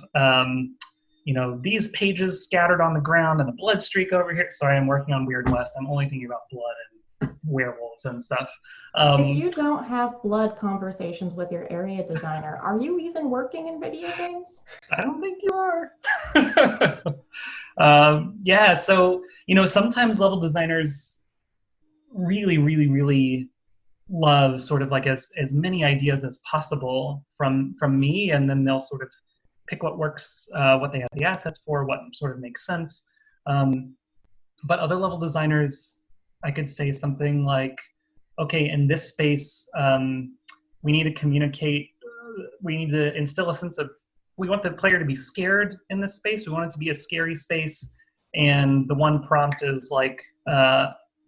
you know, these pages scattered on the ground and a blood streak over here. Sorry, I'm working on Weird West. I'm only thinking about blood and werewolves and stuff. If you don't have blood conversations with your area designer, are you even working in video games? I don't think you are. Yeah, so, you know, sometimes level designers really, really, really love sort of like as many ideas as possible from me, and then they'll sort of pick what works, what they have the assets for, what sort of makes sense. But other level designers, I could say something like, okay, in this space, we need to communicate, we need to instill a sense of, we want the player to be scared in this space. We want it to be a scary space. And the one prompt is like,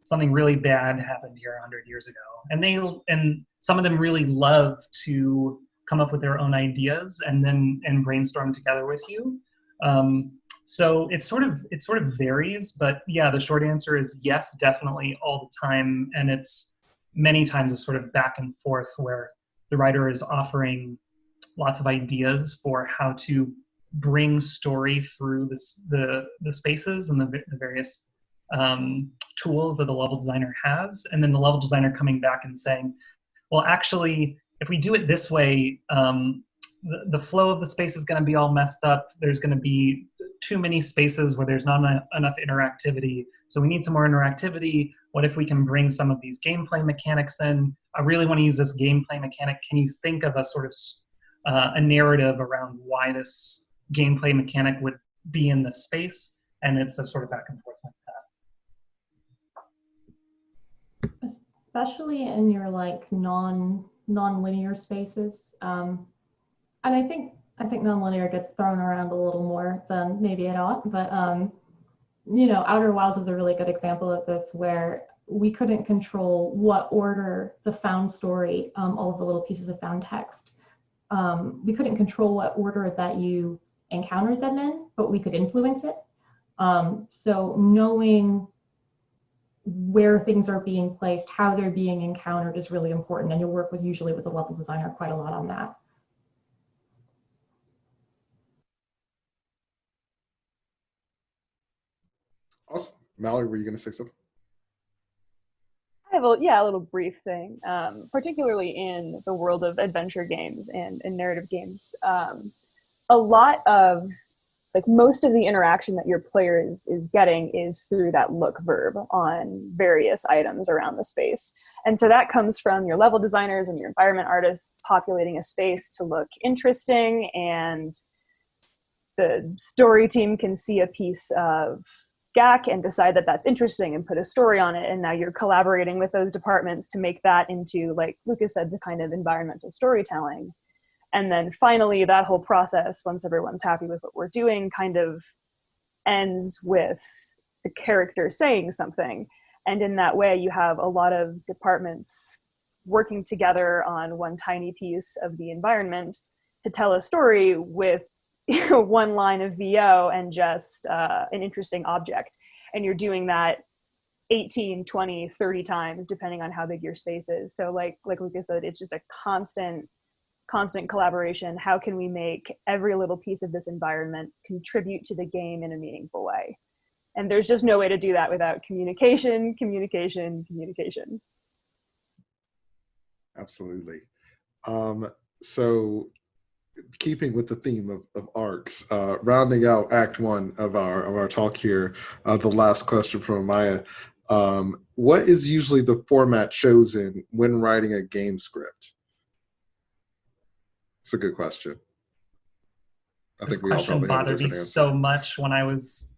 something really bad happened here 100 years ago. And some of them really love to come up with their own ideas and brainstorm together with you. So it sort of varies, but yeah, the short answer is yes, definitely all the time. And it's many times a sort of back and forth where the writer is offering lots of ideas for how to bring story through the spaces and the various tools that the level designer has, and then the level designer coming back and saying, well, actually, if we do it this way, the flow of the space is going to be all messed up. There's going to be too many spaces where there's not enough interactivity. So we need some more interactivity. What if we can bring some of these gameplay mechanics in? I really want to use this gameplay mechanic. Can you think of a sort of a narrative around why this gameplay mechanic would be in this space? And it's a sort of back and forth like that. Especially in your like non-linear spaces. And I think non-linear gets thrown around a little more than maybe it ought, but you know, Outer Wilds is a really good example of this, where we couldn't control what order the found story, all of the little pieces of found text, we couldn't control what order that you encountered them in, but we could influence it. So knowing where things are being placed, how they're being encountered is really important, and you'll work usually with a level designer quite a lot on that. Awesome. Mallory, were you going to say something? I have a little brief thing, particularly in the world of adventure games and narrative games. A lot of, like, most of the interaction that your player is getting is through that look verb on various items around the space. And so that comes from your level designers and your environment artists populating a space to look interesting, and the story team can see a piece of GAC and decide that that's interesting and put a story on it. And now you're collaborating with those departments to make that into, like Lucas said, the kind of environmental storytelling. And then finally, that whole process, once everyone's happy with what we're doing, kind of ends with the character saying something. And in that way, you have a lot of departments working together on one tiny piece of the environment to tell a story with one line of VO and just an interesting object. And you're doing that 18, 20, 30 times, depending on how big your space is. So like Lucas said, it's just a constant collaboration. How can we make every little piece of this environment contribute to the game in a meaningful way? And there's just no way to do that without communication. Absolutely. So keeping with the theme of arcs, rounding out Act 1 of our talk here, the last question from Amaya. What is usually the format chosen when writing a game script? It's a good question. This question bothered me so much when I was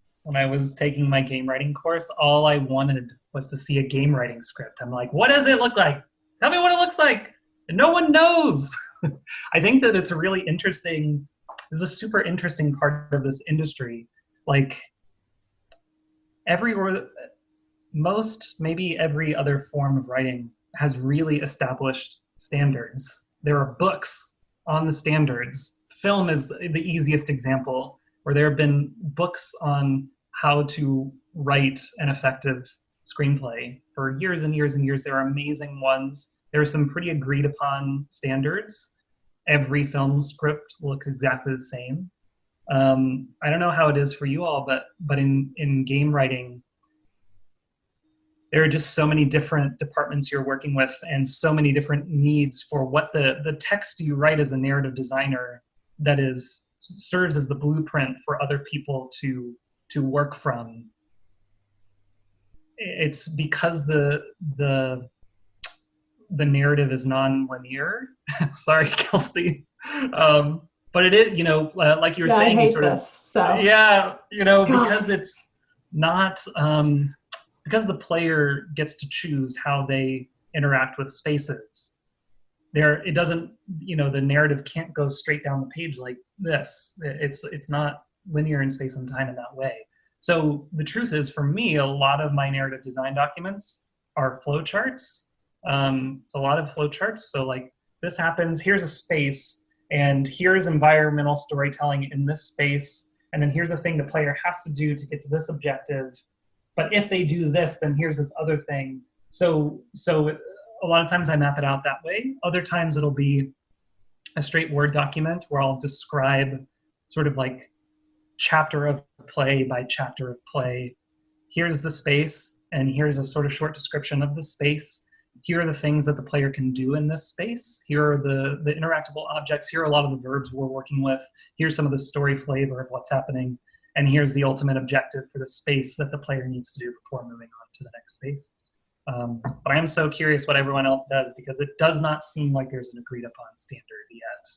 taking my game writing course. All I wanted was to see a game writing script. I'm like, what does it look like? Tell me what it looks like. And no one knows. I think that it's a really interesting, this is a super interesting part of this industry. Like maybe every other form of writing has really established standards. There are books on the standards. Film is the easiest example, where there have been books on how to write an effective screenplay for years and years and years. There are amazing ones. There are some pretty agreed upon standards. Every film script looks exactly the same. I don't know how it is for you all, but in game writing, there are just so many different departments you're working with and so many different needs for what the text you write as a narrative designer that serves as the blueprint for other people to work from. It's because the narrative is non-linear. Sorry, Kelsey. But it is, like you were saying, I hate because it's not, because the player gets to choose how they interact with spaces. It doesn't, the narrative can't go straight down the page like this. It's not linear in space and time in that way. So the truth is, for me, a lot of my narrative design documents are flowcharts. It's a lot of flowcharts. So like, this happens, here's a space, and here's environmental storytelling in this space, and then here's a thing the player has to do to get to this objective. But if they do this, then here's this other thing. So a lot of times I map it out that way. Other times it'll be a straight Word document where I'll describe sort of like chapter of play by chapter of play. Here's the space, and here's a sort of short description of the space. Here are the things that the player can do in this space. Here are the interactable objects. Here are a lot of the verbs we're working with. Here's some of the story flavor of what's happening. And here's the ultimate objective for the space that the player needs to do before moving on to the next space. But I am so curious what everyone else does, because it does not seem like there's an agreed upon standard yet,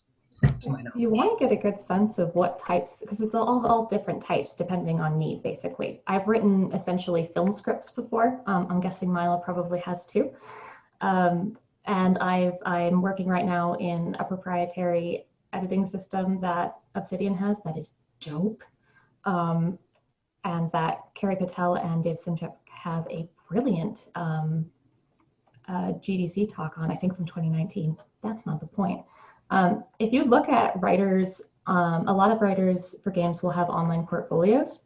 to my knowledge. You want to get a good sense of what types, because it's all different types depending on need, basically. I've written essentially film scripts before. I'm guessing Milo probably has too. And I'm working right now in a proprietary editing system that Obsidian has that is dope. And that Carrie Patel and Dave Simchuk have a brilliant GDC talk on, I think from 2019. That's not the point. If you look at writers, a lot of writers for games will have online portfolios.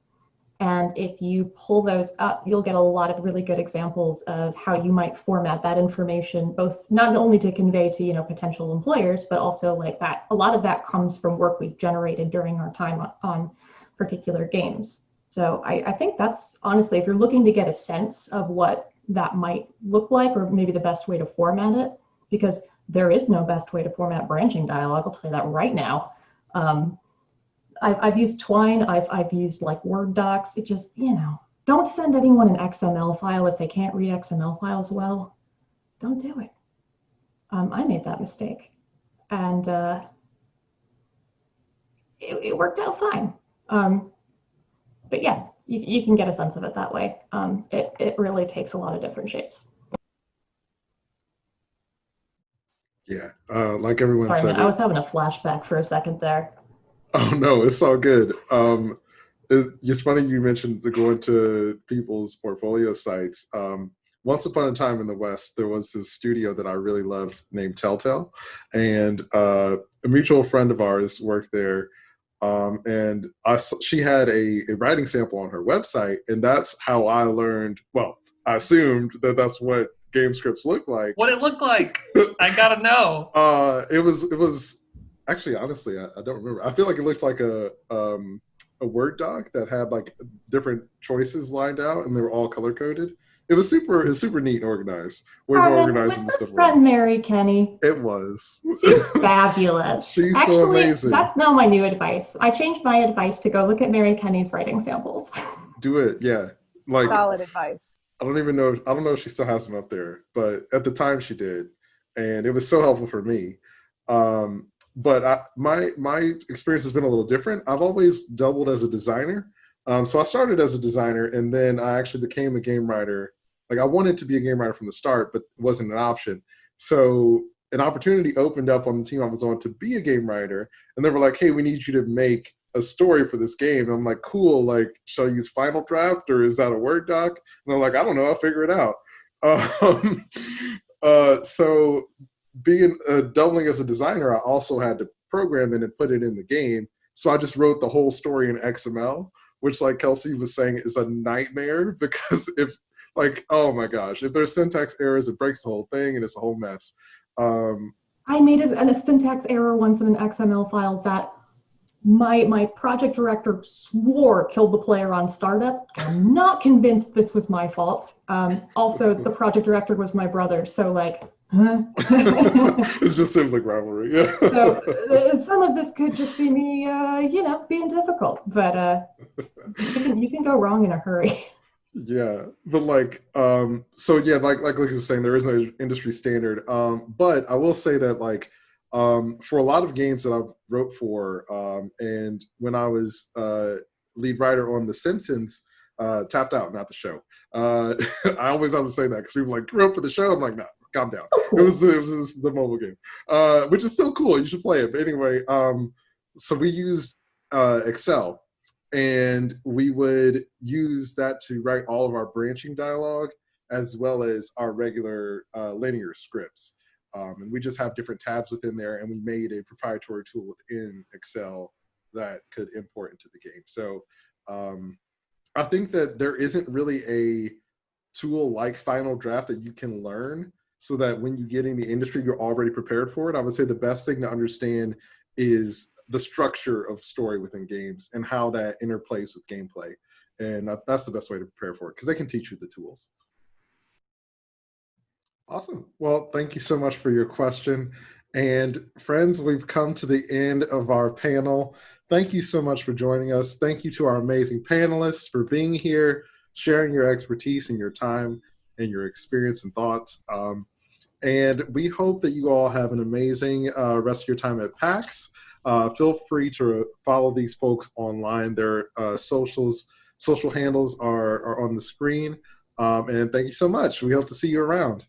And if you pull those up, you'll get a lot of really good examples of how you might format that information, both not only to convey to potential employers, but also like that. A lot of that comes from work we've generated during our time on particular games. So I think that's honestly, if you're looking to get a sense of what that might look like, or maybe the best way to format it, because there is no best way to format branching dialogue. I'll tell you that right now. I've used Twine. I've used like Word docs. It just, don't send anyone an XML file if they can't read XML files well. Don't do it. I made that mistake, and it worked out fine. But yeah, you can get a sense of it that way. It really takes a lot of different shapes. Yeah, like everyone Sorry, said. man, I was having a flashback for a second there. Oh no, it's all good. It's funny you mentioned the going to people's portfolio sites. Once upon a time in the West, there was this studio that I really loved named Telltale, and a mutual friend of ours worked there. And she had a writing sample on her website, and that's how I learned. Well, I assumed that that's what game scripts look like. What it looked like? I gotta know. It was actually, honestly, I don't remember. I feel like it looked like a Word doc that had like different choices lined out, and they were all color coded. It was super neat and organized. Way more organized than the stuff. Friend Mary Kenny. It was. She's fabulous. She's actually, so amazing. That's now my new advice. I changed my advice to go look at Mary Kenny's writing samples. Do it, yeah. Like solid advice. I don't know if she still has them up there, but at the time she did, and it was so helpful for me. But my experience has been a little different. I've always doubled as a designer. So I started as a designer, and then I actually became a game writer. Like I wanted to be a game writer from the start, but it wasn't an option. So an opportunity opened up on the team I was on to be a game writer, and they were like, "Hey, we need you to make a story for this game." And I'm like, "Cool. Like, should I use Final Draft or is that a Word doc?" And I'm like, "I don't know. I'll figure it out." So being doubling as a designer, I also had to program it and put it in the game. So I just wrote the whole story in XML, which, like Kelsey was saying, is a nightmare because oh my gosh, if there's syntax errors, it breaks the whole thing and it's a whole mess. I made a syntax error once in an XML file that my project director swore killed the player on startup. I'm not convinced this was my fault. Also, the project director was my brother, so like, huh? It's just simply rivalry. Yeah. So some of this could just be me, being difficult, but you can go wrong in a hurry. Yeah, but like Lucas was saying, there is no industry standard. But I will say that for a lot of games that I wrote for, and when I was lead writer on The Simpsons, Tapped Out, not the show. I always have to say that because people are like, "You wrote for the show." I'm like, "No, calm down." It was the mobile game, which is still cool. You should play it. But anyway, so we used Excel. And we would use that to write all of our branching dialogue as well as our regular linear scripts. And we just have different tabs within there, and we made a proprietary tool within Excel that could import into the game. So I think that there isn't really a tool like Final Draft that you can learn so that when you get in the industry, you're already prepared for it. I would say the best thing to understand is the structure of story within games and how that interplays with gameplay. And that's the best way to prepare for it because they can teach you the tools. Awesome. Well, thank you so much for your question. And friends, we've come to the end of our panel. Thank you so much for joining us. Thank you to our amazing panelists for being here, sharing your expertise and your time and your experience and thoughts. And we hope that you all have an amazing rest of your time at PAX. Feel free to follow these folks online. Their social handles are on the screen. And thank you so much. We hope to see you around.